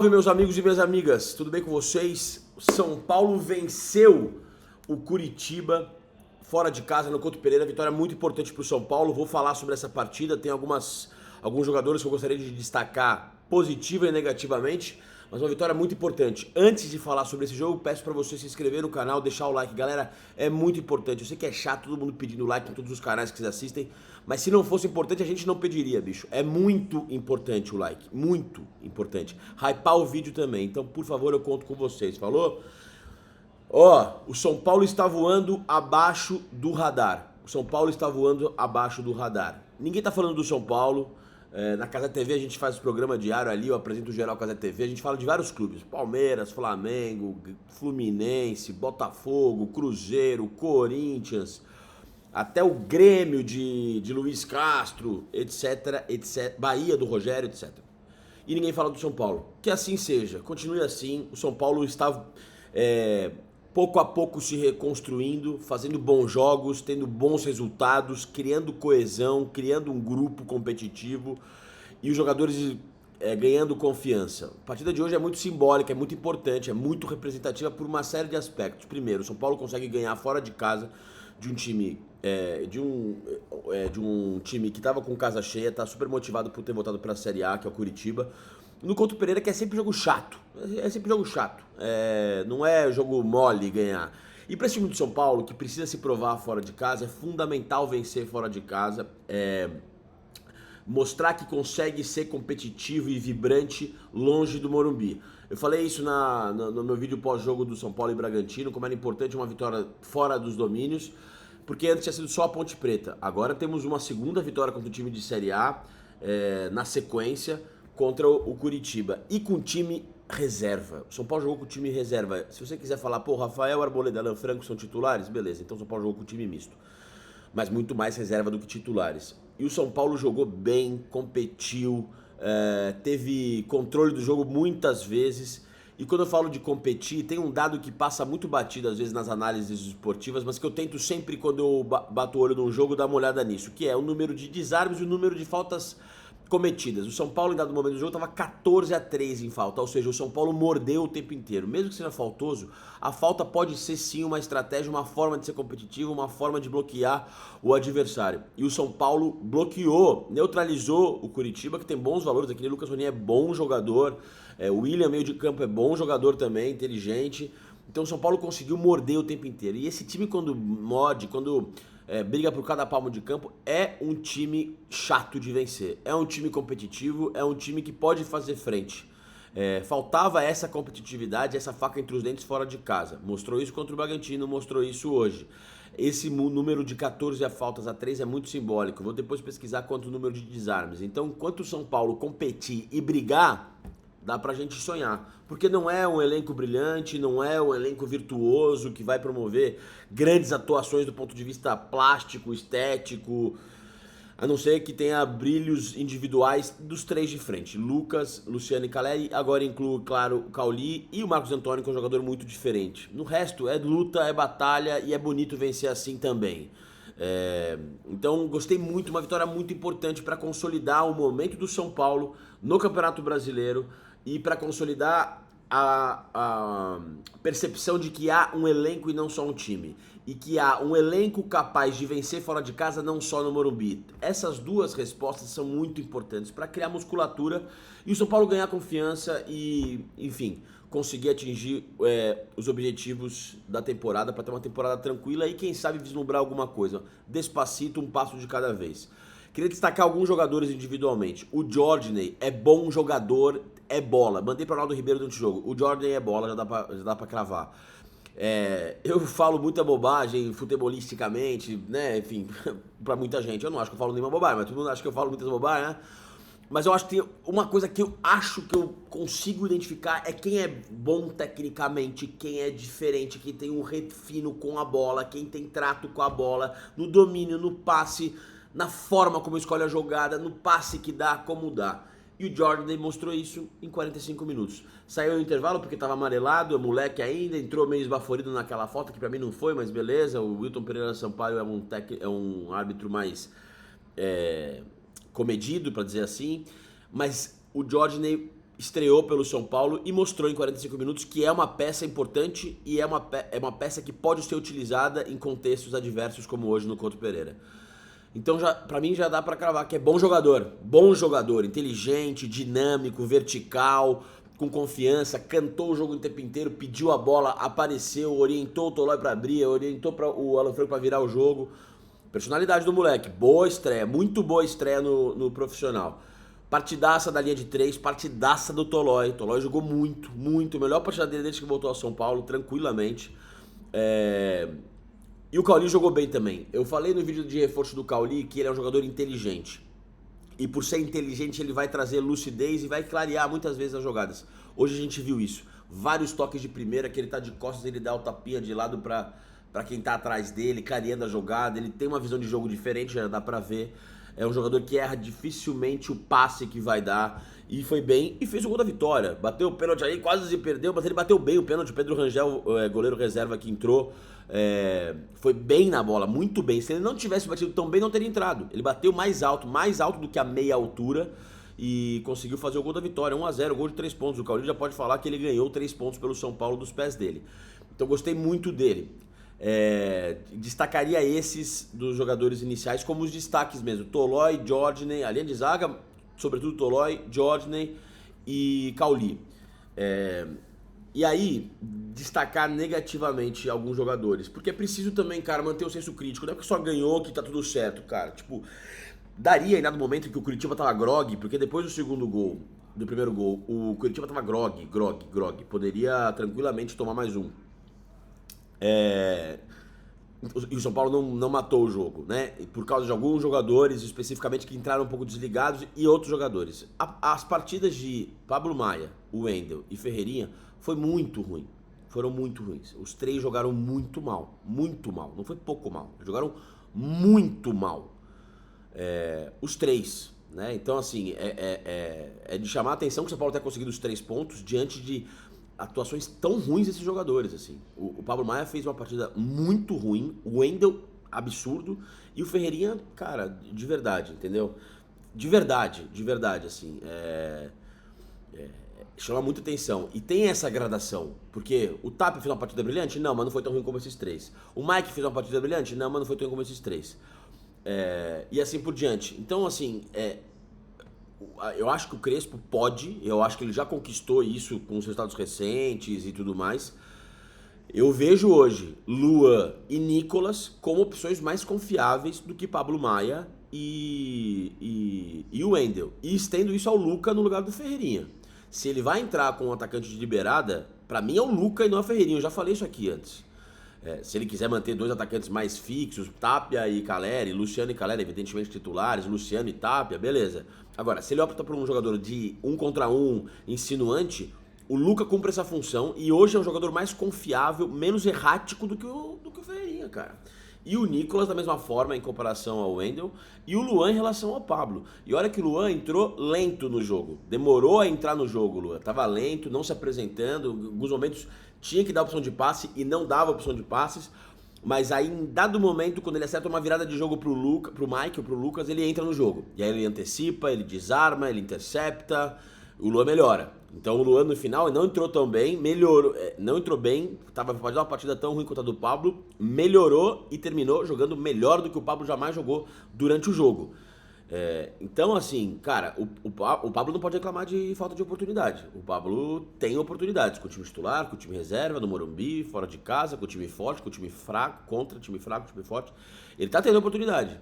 Salve, meus amigos e minhas amigas, tudo bem com vocês? São Paulo venceu o Curitiba fora de casa no Couto Pereira, vitória muito importante para o São Paulo. Vou falar sobre essa partida, tem alguns jogadores que eu gostaria de destacar positiva e negativamente, mas uma vitória muito importante. Antes de falar sobre esse jogo, peço para você se inscrever no canal, deixar o like, galera, é muito importante. Eu sei que é chato todo mundo pedindo like em todos os canais que vocês assistem, mas se não fosse importante a gente não pediria, bicho. É muito importante o like, muito importante. Hypar o vídeo também, então por favor eu conto com vocês, falou? Ó, o São Paulo está voando abaixo do radar. O São Paulo está voando abaixo do radar. Ninguém tá falando do São Paulo. Na Casa TV a gente faz o programa diário ali, eu apresento o Geral Casa TV, a gente fala de vários clubes, Palmeiras, Flamengo, Fluminense, Botafogo, Cruzeiro, Corinthians, até o Grêmio de Luiz Castro, etc, etc, Bahia do Rogério, etc. E ninguém fala do São Paulo. Que assim seja, continue assim, o São Paulo está pouco a pouco se reconstruindo, fazendo bons jogos, tendo bons resultados, criando coesão, criando um grupo competitivo e os jogadores ganhando confiança. A partida de hoje é muito simbólica, é muito importante, é muito representativa por uma série de aspectos. Primeiro, o São Paulo consegue ganhar fora de casa de um time de um time que estava com casa cheia, está super motivado por ter voltado para a Série A, que é o Curitiba. No Couto Pereira, que é sempre jogo chato. É sempre jogo chato. Não é jogo mole ganhar. E para esse time do São Paulo, que precisa se provar fora de casa, é fundamental vencer fora de casa. Mostrar que consegue ser competitivo e vibrante longe do Morumbi. Eu falei isso no meu vídeo pós-jogo do São Paulo e Bragantino, como era importante uma vitória fora dos domínios, porque antes tinha sido só a Ponte Preta. Agora temos uma segunda vitória contra o time de Série A, na sequência, contra o Curitiba. E com time reserva. O São Paulo jogou com time reserva. Se você quiser falar, pô, Rafael, Arboleda, Alan Franco são titulares, beleza. Então o São Paulo jogou com time misto. Mas muito mais reserva do que titulares. E o São Paulo jogou bem, competiu, teve controle do jogo muitas vezes. E quando eu falo de competir, tem um dado que passa muito batido às vezes nas análises esportivas, mas que eu tento sempre, quando eu bato o olho num jogo, dar uma olhada nisso, que é o número de desarmes e o número de faltas cometidas. O São Paulo, em dado momento do jogo, estava 14-3 em falta, ou seja, o São Paulo mordeu o tempo inteiro. Mesmo que seja faltoso, a falta pode ser sim uma estratégia, uma forma de ser competitivo, uma forma de bloquear o adversário. E o São Paulo bloqueou, neutralizou o Curitiba, que tem bons valores. Aquele Lucas Rony é bom jogador, o William, meio de campo, é bom jogador também, inteligente. Então o São Paulo conseguiu morder o tempo inteiro. E esse time, quando morde, quando briga por cada palmo de campo, é um time chato de vencer. É um time competitivo, é um time que pode fazer frente. Faltava essa competitividade, essa faca entre os dentes fora de casa. Mostrou isso contra o Bragantino, mostrou isso hoje. Esse número de 14 faltas a 3 é muito simbólico. Vou depois pesquisar quanto o número de desarmes. Então, enquanto o São Paulo competir e brigar, dá pra gente sonhar, porque não é um elenco brilhante, não é um elenco virtuoso que vai promover grandes atuações do ponto de vista plástico, estético, a não ser que tenha brilhos individuais dos três de frente, Lucas, Luciano e Caleri. Agora incluo, claro, o Cauli e o Marcos Antônio, que é um jogador muito diferente. No resto é luta, é batalha e é bonito vencer assim também. Então gostei muito, uma vitória muito importante para consolidar o momento do São Paulo no Campeonato Brasileiro e para consolidar a percepção de que há um elenco e não só um time, e que há um elenco capaz de vencer fora de casa, não só no Morumbi. Essas duas respostas são muito importantes para criar musculatura e o São Paulo ganhar confiança e, enfim, conseguir atingir os objetivos da temporada, para ter uma temporada tranquila e quem sabe vislumbrar alguma coisa. Despacito, um passo de cada vez. Queria destacar alguns jogadores individualmente. O Jorginho é bom jogador, é bola. Mandei para o Ronaldo Ribeiro durante o jogo. O Jorginho é bola, já dá pra cravar. Eu falo muita bobagem futebolisticamente, né? Enfim, pra muita gente. Eu não acho que eu falo nenhuma bobagem, mas todo mundo acha que eu falo muitas bobagens, né? Mas eu acho que tem uma coisa que eu acho que eu consigo identificar é quem é bom tecnicamente, quem é diferente, quem tem um refino com a bola, quem tem trato com a bola, no domínio, no passe, na forma como escolhe a jogada, no passe que dá, como dá. E o Jordan demonstrou isso em 45 minutos. Saiu no intervalo porque estava amarelado, é moleque ainda, entrou meio esbaforido naquela falta, que pra mim não foi, mas beleza. O Wilton Pereira Sampaio é um árbitro mais comedido, pra dizer assim. Mas o Jordan estreou pelo São Paulo e mostrou em 45 minutos que é uma peça importante e é uma peça que pode ser utilizada em contextos adversos como hoje no Couto Pereira. Então, pra mim, já dá pra cravar que é bom jogador, inteligente, dinâmico, vertical, com confiança, cantou o jogo o tempo inteiro, pediu a bola, apareceu, orientou o Tolói pra abrir, orientou o Alan Franco pra virar o jogo. Personalidade do moleque, boa estreia, muito boa estreia no profissional. Partidaça da linha de 3, partidaça do Tolói. Tolói jogou muito, muito. Melhor partida dele desde que voltou ao São Paulo, tranquilamente. E o Cauli jogou bem também. Eu falei no vídeo de reforço do Cauli que ele é um jogador inteligente. E por ser inteligente, ele vai trazer lucidez e vai clarear muitas vezes as jogadas. Hoje a gente viu isso. Vários toques de primeira, que ele tá de costas, ele dá o tapinha de lado pra quem tá atrás dele, clareando a jogada. Ele tem uma visão de jogo diferente, já dá pra ver. É um jogador que erra dificilmente o passe que vai dar. E foi bem e fez o gol da vitória. Bateu o pênalti aí, quase se perdeu, mas ele bateu bem o pênalti. Pedro Rangel, goleiro reserva que entrou, foi bem na bola, muito bem. Se ele não tivesse batido tão bem, não teria entrado. Ele bateu mais alto do que a meia altura e conseguiu fazer o gol da vitória. 1-0, gol de 3 pontos. O Cauli já pode falar que ele ganhou 3 pontos pelo São Paulo dos pés dele. Então gostei muito dele. Destacaria esses dos jogadores iniciais como os destaques mesmo: Tolói, Djordje, a linha de zaga, sobretudo Tolói, Djordje e Cauli. E aí, destacar negativamente alguns jogadores, porque é preciso também, cara, manter o senso crítico. Não é porque só ganhou que tá tudo certo, cara. Tipo, daria ainda no momento em que o Curitiba tava grog, porque depois do segundo gol, do primeiro gol, o Curitiba tava grog. Poderia tranquilamente tomar mais um. E o São Paulo não matou o jogo, né? Por causa de alguns jogadores especificamente que entraram um pouco desligados e outros jogadores. As partidas de Pablo Maia, Wendel e Ferreirinha foram muito ruins. Os três jogaram muito mal, não foi pouco mal, jogaram muito mal. Os três, né? Então assim, é de chamar a atenção que o São Paulo tenha conseguido os 3 pontos diante de atuações tão ruins desses jogadores, assim. O Pablo Maia fez uma partida muito ruim, o Wendel, absurdo, e o Ferreirinha, cara, de verdade, entendeu? De verdade, assim, chama muita atenção. E tem essa gradação, porque o Tapia fez uma partida brilhante? Não, mas não foi tão ruim como esses 3. O Mike fez uma partida brilhante? Não, mas não foi tão ruim como esses 3. E assim por diante. Então, assim, eu acho que o Crespo pode, eu acho que ele já conquistou isso com os resultados recentes e tudo mais. Eu vejo hoje Luan e Nicolas como opções mais confiáveis do que Pablo Maia e o Wendel. E estendo isso ao Luca no lugar do Ferreirinha. Se ele vai entrar com um atacante de liberada, pra mim é o Luca e não é o Ferreirinha. Eu já falei isso aqui antes. Se ele quiser manter 2 atacantes mais fixos, Tapia e Caleri, Luciano e Caleri, evidentemente titulares, Luciano e Tapia, beleza. Agora, se ele opta por um jogador de 1 contra 1, insinuante, o Luca cumpre essa função e hoje é um jogador mais confiável, menos errático do que o Ferreirinha, cara. E o Nicolas da mesma forma em comparação ao Wendel e o Luan em relação ao Pablo. E olha que o Luan entrou lento no jogo, demorou a entrar no jogo, o Luan. Tava lento, não se apresentando, em alguns momentos tinha que dar opção de passe e não dava opção de passes. Mas aí, em dado momento, quando ele acerta uma virada de jogo pro Mike ou pro Lucas, ele entra no jogo. E aí ele antecipa, ele desarma, ele intercepta, o Luan melhora. Então o Luan no final não entrou tão bem, melhorou, não entrou bem, pode dar uma partida tão ruim quanto a do Pablo, melhorou e terminou jogando melhor do que o Pablo jamais jogou durante o jogo. Então assim, cara, o Pablo não pode reclamar de falta de oportunidade. O Pablo tem oportunidades com o time titular, com o time reserva, no Morumbi, fora de casa, com o time forte, com o time fraco, contra time fraco, time forte. Ele tá tendo oportunidade.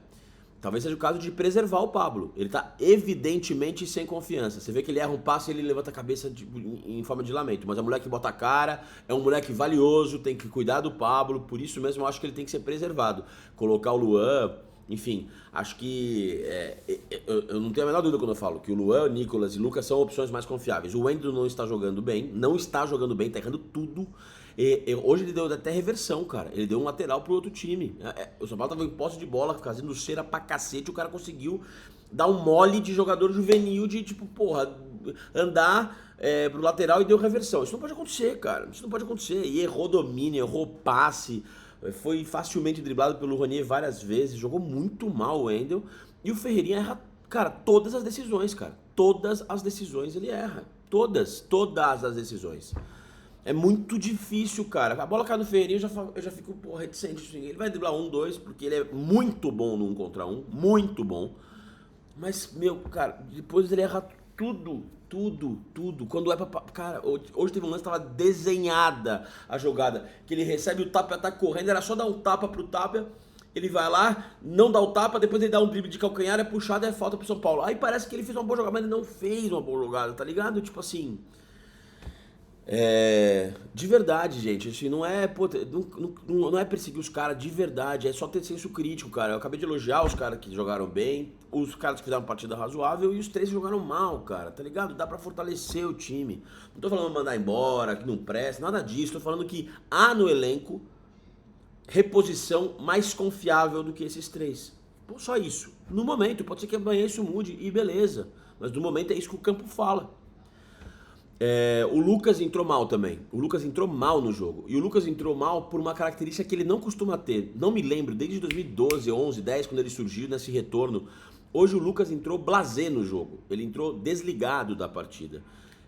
Talvez seja o caso de preservar o Pablo. Ele tá evidentemente sem confiança. Você vê que ele erra um passe e ele levanta a cabeça em forma de lamento. Mas é um moleque que bota a cara, é um moleque valioso, tem que cuidar do Pablo. Por isso mesmo eu acho que ele tem que ser preservado. Colocar o Luan, enfim, acho que eu não tenho a menor dúvida quando eu falo que o Luan, Nicolas e Lucas são opções mais confiáveis. O Wendel não está jogando bem, tá errando tudo. Hoje ele deu até reversão, cara. Ele deu um lateral pro outro time. O São Paulo tava em posse de bola, fazendo cera pra cacete. O cara conseguiu dar um mole de jogador juvenil, de tipo, porra, andar pro lateral e deu reversão. Isso não pode acontecer, cara. Isso não pode acontecer. E errou domínio, errou passe. Foi facilmente driblado pelo Ronier várias vezes. Jogou muito mal o Wendel. E o Ferreirinha erra, cara, todas as decisões, cara. Todas as decisões ele erra. Todas as decisões. É muito difícil, cara. A bola cai no Ferreirinha, eu já fico, pô, reticente. Assim. Ele vai driblar 1, 2, porque ele é muito bom no 1 contra 1, muito bom. Mas, meu, cara, depois ele erra tudo. Quando é pra... Cara, hoje teve um lance, tava desenhada a jogada, que ele recebe o tapa e tá correndo, era só dar um tapa pro Tapia, ele vai lá, não dá o tapa, depois ele dá um drible de calcanhar, é puxado e é falta pro São Paulo. Aí parece que ele fez uma boa jogada, mas ele não fez uma boa jogada, tá ligado? Tipo assim... de verdade, gente, assim, não é, pô, não é perseguir os caras de verdade, é só ter senso crítico, cara. Eu acabei de elogiar os caras que jogaram bem, os caras que fizeram uma partida razoável e os 3 que jogaram mal, cara, tá ligado? Dá pra fortalecer o time. Não tô falando mandar embora, que não presta, nada disso. Tô falando que há no elenco reposição mais confiável do que esses 3. Pô, só isso. No momento, pode ser que amanhã isso mude e beleza, mas no momento é isso que o campo fala. O Lucas entrou mal também. O Lucas entrou mal no jogo. E o Lucas entrou mal por uma característica que ele não costuma ter. Não me lembro, desde 2012, 11, 10, quando ele surgiu nesse retorno. Hoje o Lucas entrou blasé no jogo. Ele entrou desligado da partida.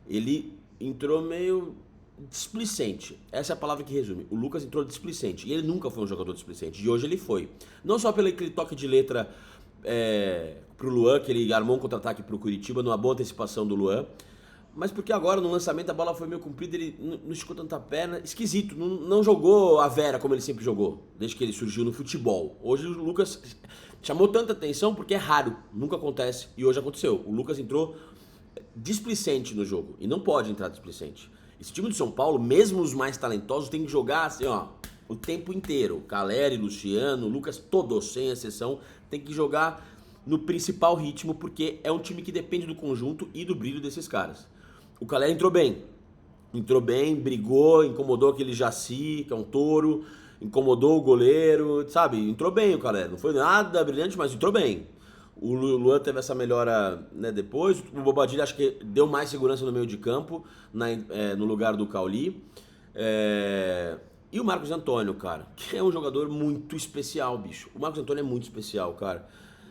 Ele entrou meio displicente. Essa é a palavra que resume. O Lucas entrou displicente. E ele nunca foi um jogador displicente. E hoje ele foi. Não só pelo aquele toque de letra pro Luan, que ele armou um contra-ataque pro Curitiba, numa boa antecipação do Luan. Mas porque agora no lançamento a bola foi meio comprida, ele não esticou tanta perna, esquisito, não jogou a Vera como ele sempre jogou, desde que ele surgiu no futebol. Hoje o Lucas chamou tanta atenção porque é raro, nunca acontece, e hoje aconteceu. O Lucas entrou displicente no jogo, e não pode entrar displicente. Esse time do São Paulo, mesmo os mais talentosos, tem que jogar assim, ó, o tempo inteiro. Caleri, Luciano, Lucas, todos, sem exceção, tem que jogar no principal ritmo, porque é um time que depende do conjunto e do brilho desses caras. O Caleri entrou bem, brigou, incomodou aquele Jaci, que é um touro, incomodou o goleiro, sabe? Entrou bem o Caleri, não foi nada brilhante, mas entrou bem. O Luan teve essa melhora, né, depois, o Bobadilha acho que deu mais segurança no meio de campo, no lugar do Cauli. E o Marcos Antônio, cara, que é um jogador muito especial, bicho. O Marcos Antônio é muito especial, cara.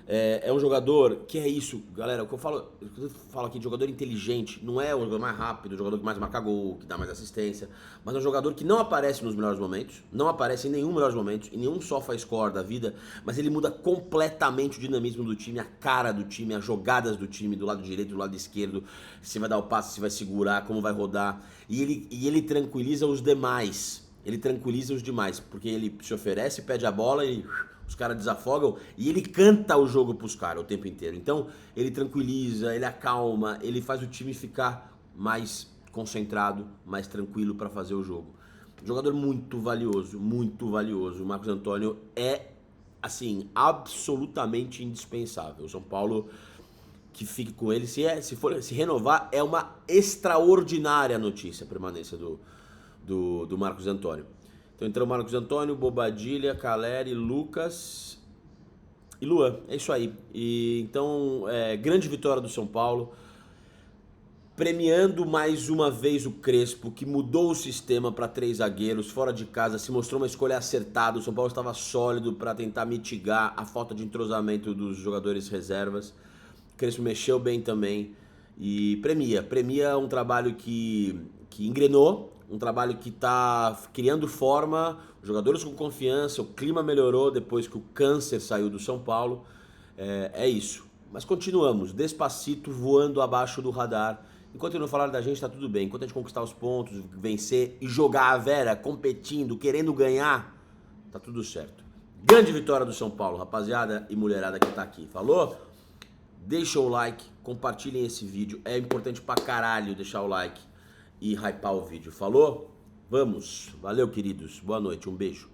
É um jogador que é isso, galera, o que eu falo aqui de jogador inteligente, não é o jogador mais rápido, o jogador que mais marca gol, que dá mais assistência, mas é um jogador que não aparece nos melhores momentos, não aparece em nenhum melhores momentos, em nenhum sofá score da vida, mas ele muda completamente o dinamismo do time, a cara do time, as jogadas do time, do lado direito, do lado esquerdo, se vai dar o passe, se vai segurar, como vai rodar, e ele tranquiliza os demais, porque ele se oferece, pede a bola e... Os caras desafogam e ele canta o jogo pros caras o tempo inteiro. Então, ele tranquiliza, ele acalma, ele faz o time ficar mais concentrado, mais tranquilo para fazer o jogo. Jogador muito valioso, muito valioso. O Marcos Antônio é, assim, absolutamente indispensável. O São Paulo que fique com ele, se renovar, é uma extraordinária notícia a permanência do Marcos Antônio. Então entrou Marcos Antônio, Bobadilha, Caleri, Lucas e Luan. É isso aí. E então, grande vitória do São Paulo, premiando mais uma vez o Crespo, que mudou o sistema para 3 zagueiros, fora de casa, se mostrou uma escolha acertada. O São Paulo estava sólido para tentar mitigar a falta de entrosamento dos jogadores reservas. O Crespo mexeu bem também e premia um trabalho que engrenou, um trabalho que está criando forma, os jogadores com confiança, o clima melhorou depois que o câncer saiu do São Paulo. É isso. Mas continuamos, despacito, voando abaixo do radar. Enquanto não falar da gente, tá tudo bem. Enquanto a gente conquistar os pontos, vencer e jogar a Vera, competindo, querendo ganhar, tá tudo certo. Grande vitória do São Paulo, rapaziada e mulherada que tá aqui. Falou? Deixa o like, compartilhem esse vídeo. É importante pra caralho deixar o like e hypar o vídeo. Falou? Vamos. Valeu, queridos. Boa noite. Um beijo.